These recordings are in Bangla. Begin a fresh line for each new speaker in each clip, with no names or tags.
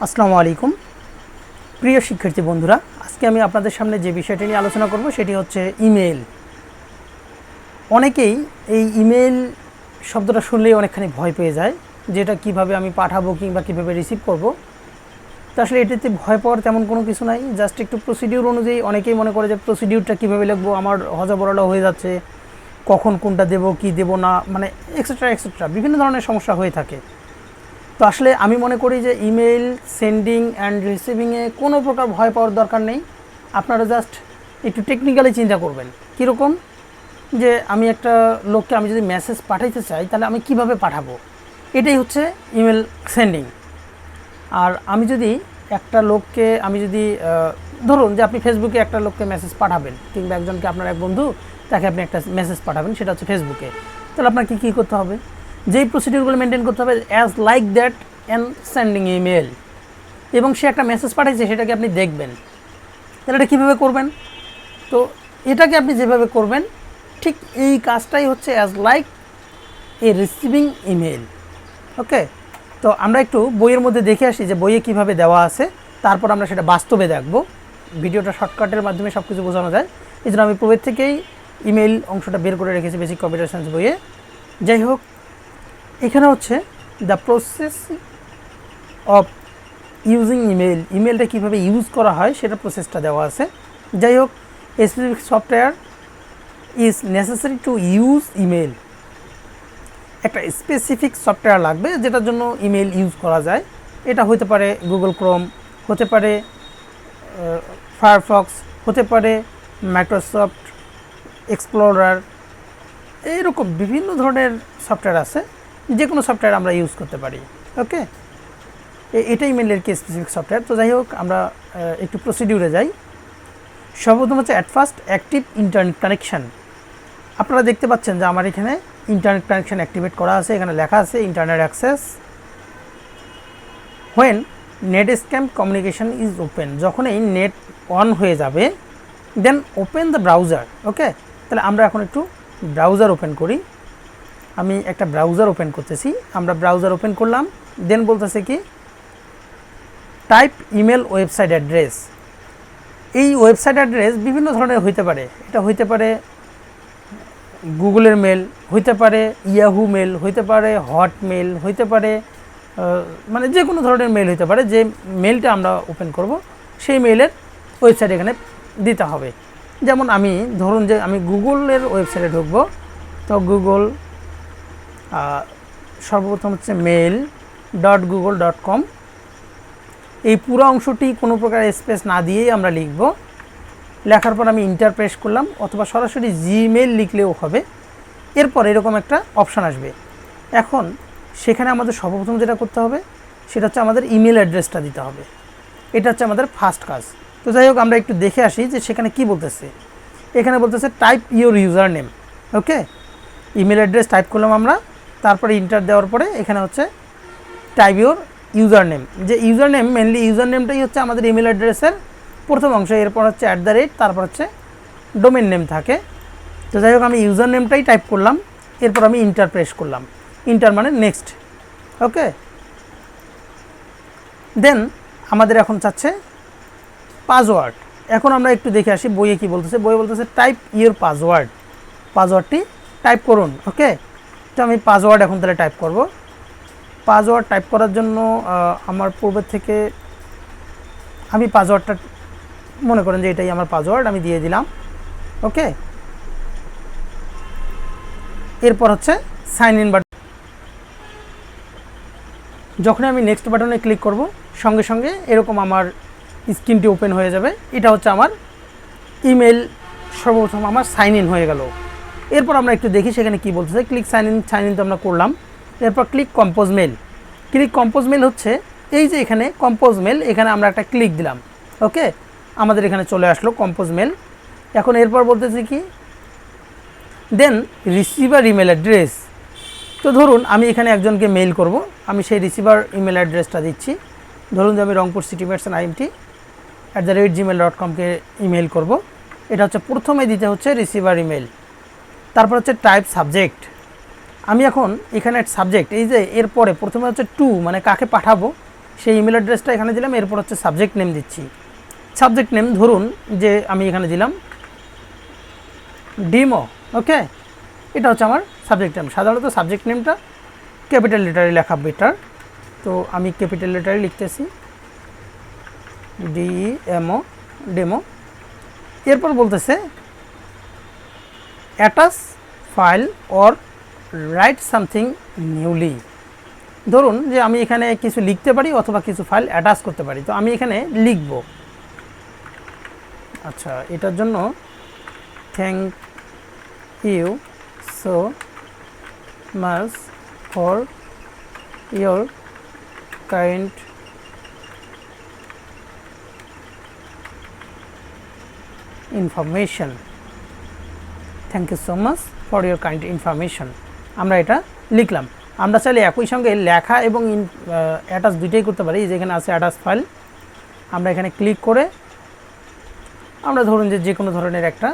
আসসালামু আলাইকুম প্রিয় শিক্ষার্থী বন্ধুরা, আজকে আমি আপনাদের সামনে যে বিষয়টি নিয়ে আলোচনা করব সেটি হচ্ছে ইমেল। অনেকেই এই ইমেল শব্দটা শুনলেই অনেকখানি ভয় পেয়ে যায়, যেটা কিভাবে আমি পাঠাবো কিংবা কিভাবে রিসিভ করব। তো আসলে এটাতে ভয় পাওয়ার তেমন কোনো কিছু নাই, জাস্ট একটু প্রসিডিউর অনুযায়ী অনেকেই মনে করে যে প্রসিডিউরটা কীভাবে লিখবো, আমার হজবরলা হয়ে যাচ্ছে, কখন কোনটা দেবো কি দেবো না, মানে এক্সেট্রা এক্সেট্রা বিভিন্ন ধরনের সমস্যা হয়ে থাকে। তো আসলে আমি মনে করি যে ইমেল সেন্ডিং অ্যান্ড রিসিভিংয়ে কোনো প্রকার ভয় পাওয়ার দরকার নেই। আপনারা জাস্ট একটু টেকনিক্যালি চিন্তা করবেন, কীরকম যে আমি একটা লোককে আমি যদি মেসেজ পাঠাইতে চাই তাহলে আমি কিভাবে পাঠাবো, এটাই হচ্ছে ইমেল সেন্ডিং। আর আমি যদি একটা লোককে আমি যদি ধরুন যে আপনি ফেসবুকে একটা লোককে মেসেজ পাঠাবেন কিংবা একজনকে আপনার এক বন্ধু তাকে আপনি একটা মেসেজ পাঠাবেন, সেটা হচ্ছে ফেসবুকে, তাহলে আপনাকে কী করতে হবে, যেই প্রসিডিউরগুলো মেনটেন করতে হবে as like that and sending email, এবং সে একটা মেসেজ পাঠাইছে সেটাকে আপনি দেখবেন। তাহলে এটা কীভাবে করবেন? তো এটাকে আপনি যেভাবে করবেন ঠিক এই কাজটাই হচ্ছে as like a receiving email. Okay, তো আমরা একটু বইয়ের মধ্যে দেখে আসি যে বইয়ে কীভাবে দেওয়া আছে, তারপর আমরা সেটা বাস্তবে দেখব। ভিডিওটা শর্টকাটের মাধ্যমে সব কিছু বোঝানো যায়, এই জন্য আমি পূর্বের থেকেই ইমেল অংশটা বের করে রেখেছি বেসিক কম্পিউটার সায়েন্স বইয়ে। যাই হোক, এখানে হচ্ছে the process of using email, ইমেলটা কীভাবে ইউজ করা হয় সেটা প্রসেসটা দেওয়া আছে। যাই হোক, specific software is necessary to use email, একটা স্পেসিফিক সফটওয়্যার লাগবে যেটার জন্য ইমেল ইউজ করা যায়। এটা হতে পারে গুগল ক্রোম, হতে পারে ফায়ারফক্স, হতে পারে মাইক্রোসফট এক্সপ্লোরার, এইরকম বিভিন্ন ধরনের সফটওয়্যার আছে, যে কোনো সফটওয়্যার আমরা ইউজ করতে পারি। ওকে, এটাই ইমেলের কি স্পেসিফিক সফটওয়্যার। তো যাই হোক, আমরা একটু প্রসিডিউরে যাই। সর্বপ্রথম হচ্ছে at first active internet connection. আপনারা দেখতে পাচ্ছেন যে আমার এখানে ইন্টারনেট কানেকশান অ্যাক্টিভেট করা আছে, এখানে লেখা আছে internet access when net scam communication is open. যখন এই নেট অন হয়ে যাবে দেন ওপেন দ্য ব্রাউজার। ওকে, তাহলে আমরা এখন একটু ব্রাউজার ওপেন করি। আমি একটা ব্রাউজার ওপেন করতেছি, আমরা ব্রাউজার ওপেন করলাম, দেন বলতেছে কি টাইপ ইমেল ওয়েবসাইট অ্যাড্রেস। এই ওয়েবসাইট অ্যাড্রেস বিভিন্ন ধরনের হইতে পারে, এটা হইতে পারে গুগলের মেল, হইতে পারে ইয়াহু মেল, হইতে পারে হটমেল, হইতে পারে মানে যে কোনো ধরনের মেল হইতে পারে। যে মেলটা আমরা ওপেন করব সেই মেলের ওয়েবসাইট এখানে দিতে হবে। যেমন আমি ধরুন যে আমি গুগলের ওয়েবসাইটে ঢুকবো, তো গুগল সর্বপ্রথম হচ্ছে mail.google.com, এই পুরো অংশটি কোনো প্রকার স্পেস না দিয়েই আমরা লিখব। লেখার পর আমি ইন্টার প্রেস করলাম, অথবা সরাসরি জিমেল লিখলেও হবে। এরপর এরকম একটা অপশান আসবে। এখন সেখানে আমাদের সর্বপ্রথম যেটা করতে হবে সেটা হচ্ছে আমাদের ইমেল অ্যাড্রেসটা দিতে হবে, এটা হচ্ছে আমাদের ফার্স্ট কাজ। তো যাই হোক, আমরা একটু দেখে আসি যে সেখানে কি বলতেছে। এখানে বলতেছে type your user name. Okay, email address type করলাম আমরা, তারপরে ইন্টার দেওয়ার পরে এখানে হচ্ছে টাইপ ইউর ইউজার নেম। যে ইউজার নেম, মেনলি ইউজার নেমটাই হচ্ছে আমাদের ইমেল অ্যাড্রেসের প্রথম অংশ, এরপর হচ্ছে @, তারপর হচ্ছে ডোমেন নেম থাকে। তো যাই হোক, আমি ইউজার নেমটাই টাইপ করলাম, এরপর আমি ইন্টার প্রেস করলাম। ইন্টার মানে নেক্সট। ওকে, দেন আমাদের এখন চাচ্ছে পাসওয়ার্ড। এখন আমরা একটু দেখে আসি বইয়ে কি বলতেছে। বইয়ে বলতেছে টাইপ ইউর পাসওয়ার্ড, পাসওয়ার্ডটি টাইপ করুন। ওকে, তো আমি পাসওয়ার্ড এখন তাহলে টাইপ করব। পাসওয়ার্ড টাইপ করার জন্য আমার পূর্বের থেকে আমি পাসওয়ার্ডটা মনে করেন যে এটাই আমার পাসওয়ার্ড, আমি দিয়ে দিলাম। ওকে, এরপর হচ্ছে সাইন ইন বাটন। যখন আমি নেক্সট বাটনে ক্লিক করব সঙ্গে সঙ্গে এরকম আমার স্ক্রিনটি ওপেন হয়ে যাবে। এটা হচ্ছে আমার ইমেল, সর্বপ্রথম আমার সাইন ইন হয়ে গেল। এরপর আমরা একটু দেখি সেখানে কি বলতেছে। ক্লিক সাইন ইন তো আমরা করলাম। এরপর click compose mail. Click compose mail হচ্ছে এই যে এখানে কম্পোজ মেল, এখানে আমরা একটা ক্লিক দিলাম। ওকে, আমাদের এখানে চলে আসলো কম্পোজ মেল। এখন এরপর বলতেছে কি দেন রিসিভার ইমেল অ্যাড্রেস। তো ধরুন আমি এখানে একজনকে মেইল করব, আমি সেই রিসিভার ইমেল অ্যাড্রেসটা দিচ্ছি। ধরুন যে আমি রংপুর সিটি মেডিসিন IMT@gmail.com-কে ইমেল করব। এটা হচ্ছে প্রথমে দিতে হচ্ছে রিসিভার ইমেল। তারপর হচ্ছে টাইপ সাবজেক্ট। আমি এখন এখানে সাবজেক্ট, এই যে এরপরে প্রথমে হচ্ছে টু মানে কাকে পাঠাবো, সেই ইমেল অ্যাড্রেসটা এখানে দিলাম। এরপর হচ্ছে সাবজেক্ট নেম দিচ্ছি। সাবজেক্ট নেম ধরুন যে আমি এখানে দিলাম ডিমো। ওকে, এটা হচ্ছে আমার সাবজেক্ট নেম। সাধারণত সাবজেক্ট নেমটা ক্যাপিটাল লেটারে লেখা বেটার, তো আমি ক্যাপিটাল লেটারে লিখতেছি DEMO, ডেমো। এরপর বলতেছে attach file or right something newly. ধরুন যে আমি এখানে কিছু লিখতে পারি অথবা কিছু ফাইল অ্যাটাচ করতে পারি, তো আমি এখানে লিখব। আচ্ছা, এটার জন্য thank you so much for your kind information. Thank you so much for your kind information, আমরা এটা লিখলাম। আমরা চাইলে একই সঙ্গে লেখা এবং অ্যাটাচ দুইটাই করতে পারি। যেখানে আছে অ্যাটাচ ফাইল, আমরা এখানে ক্লিক করে আমরা ধরুন যে কোনো ধরনের একটা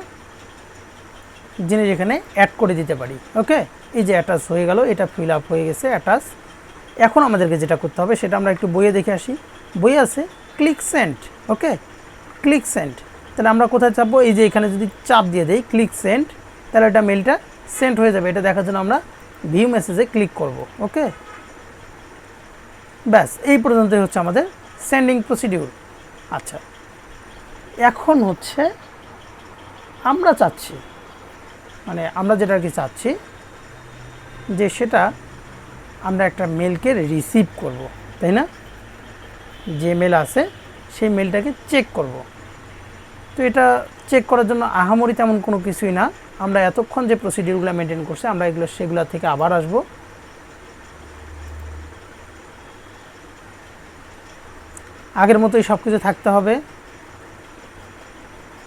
জিনিস এখানে অ্যাড করে দিতে পারি। ওকে, এই যে অ্যাটাচ হয়ে গেল, এটা ফিল আপ হয়ে গেছে অ্যাটাচ। এখন আমাদেরকে যেটা করতে হবে সেটা আমরা একটু বইয়ে দেখে আসি। বইয়ে আছে ক্লিক সেন্ড। ওকে, ক্লিক সেন্ড। তাহলে আমরা কোথায় চাপবো? এই যে এখানে যদি চাপ দিয়ে দেই ক্লিক সেন্ড, তাহলে এটা মেলটা সেন্ড হয়ে যাবে। এটা দেখার জন্য আমরা ভিউ মেসেজে ক্লিক করব। ওকে, ব্যাস এই পর্যন্তই হচ্ছে আমাদের সেন্ডিং প্রসিডিউর। আচ্ছা, এখন হচ্ছে আমরা চাচ্ছি, মানে আমরা যেটা আর কি চাচ্ছি যে সেটা আমরা একটা মেলকে রিসিভ করব, তাই না? যে মেল আছে সেই মেলটাকে চেক করব। তো এটা চেক করার জন্য আহামরি তেমন কোনো কিছুই না। আমরা এতক্ষণ যে প্রসিডিউরগুলো মেনটেন করছি আমরা সেগুলো থেকে আবার আসব। আগের মতোই সব কিছু থাকতে হবে।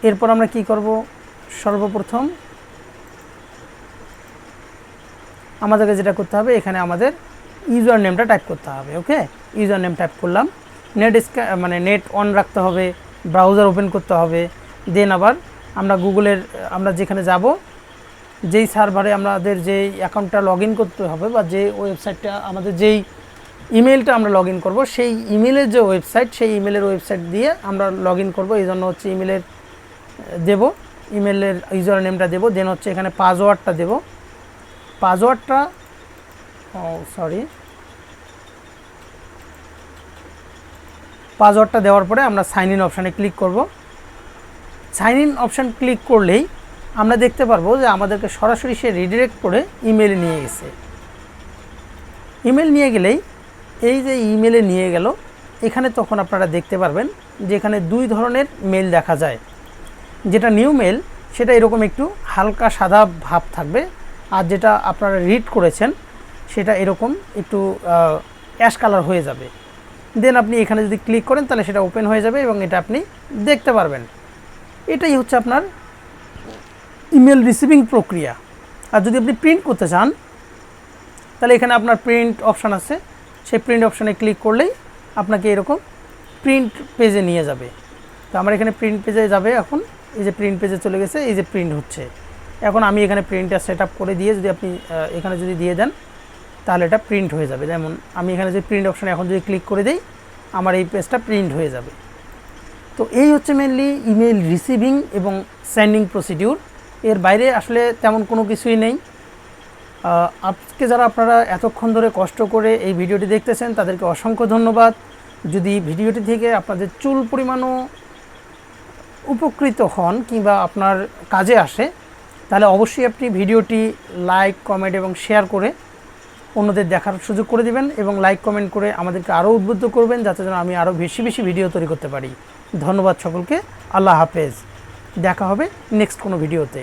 এরপর আমরা কি করব? সর্বপ্রথম আমাদেরকে যেটা করতে হবে, এখানে আমাদের ইউজার নেমটা টাইপ করতে হবে। ওকে, ইউজার নেম টাইপ করলাম। নেট অন রাখতে হবে, ব্রাউজার ওপেন করতে হবে। দেন আবার আমরা গুগলের আমরা যেখানে যাব, যেই সার্ভারে আমাদের যেই অ্যাকাউন্টটা লগ ইন করতে হবে বা যে ওয়েবসাইটটা আমাদের যেই ইমেলটা আমরা লগ ইন করবো, সেই ইমেলের যে ওয়েবসাইট, সেই ইমেলের ওয়েবসাইট দিয়ে আমরা লগ ইন করবো। এই জন্য হচ্ছে ইমেলের দেব, ইমেলের ইউজার নেমটা দেবো। দেন হচ্ছে এখানে পাসওয়ার্ডটা দেব। পাসওয়ার্ডটা দেওয়ার পরে আমরা সাইন ইন অপশানে ক্লিক করব। সাইন ইন অপশান ক্লিক করলেই আমরা দেখতে পারবো যে আমাদেরকে সরাসরি সে রিডিরেক্ট করে ইমেলে নিয়ে গেছে। ইমেল নিয়ে গেলেই এই যে ইমেলে নিয়ে গেল, এখানে তখন আপনারা দেখতে পারবেন যে এখানে দুই ধরনের মেল দেখা যায়। যেটা নিউ মেল সেটা এরকম একটু হালকা সাদা ভাব থাকবে, আর যেটা আপনারা রিড করেছেন সেটা এরকম একটু অ্যাশ কালার হয়ে যাবে। দেন আপনি এখানে যদি ক্লিক করেন তাহলে সেটা ওপেন হয়ে যাবে এবং এটা আপনি দেখতে পারবেন। এটাই হচ্ছে আপনার ইমেল রিসিভিং প্রক্রিয়া। আর যদি আপনি প্রিন্ট করতে চান তাহলে এখানে আপনার প্রিন্ট অপশান আছে, সেই প্রিন্ট অপশানে ক্লিক করলেই আপনাকে এরকম প্রিন্ট পেজে নিয়ে যাবে। তো আমার এখানে প্রিন্ট পেজে যাবে। এখন এই যে প্রিন্ট পেজে চলে গেছে, এই যে প্রিন্ট হচ্ছে। এখন আমি এখানে প্রিন্টটা সেট আপ করে দিয়ে যদি আপনি এখানে যদি দিয়ে দেন তাহলে এটা প্রিন্ট হয়ে যাবে। যেমন আমি এখানে যে প্রিন্ট অপশানে এখন যদি ক্লিক করে দিই, আমার এই পেজটা প্রিন্ট হয়ে যাবে। তো এই হচ্ছে মেনলি ইমেল রিসিভিং এবং সেন্ডিং প্রসিডিউর। এর বাইরে আসলে তেমন কোনো কিছুই নেই। আজকে যারা আপনারা এতক্ষণ ধরে কষ্ট করে এই ভিডিওটি দেখতেছেন তাদেরকে অসংখ্য ধন্যবাদ। যদি ভিডিওটি থেকে আপনাদের চুল পরিমাণও উপকৃত হন কিংবা আপনার কাজে আসে, তাহলে অবশ্যই আপনি ভিডিওটি লাইক, কমেন্ট এবং শেয়ার করে অন্যদের দেখার সুযোগ করে দিবেন এবং লাইক কমেন্ট করে আমাদেরকে আরও উদ্বুদ্ধ করবেন যাতে যেন আমি আরও বেশি বেশি ভিডিও তৈরি করতে পারি। ধন্যবাদ সকলকে। আল্লাহ হাফেজ। দেখা হবে নেক্সট কোনো ভিডিওতে।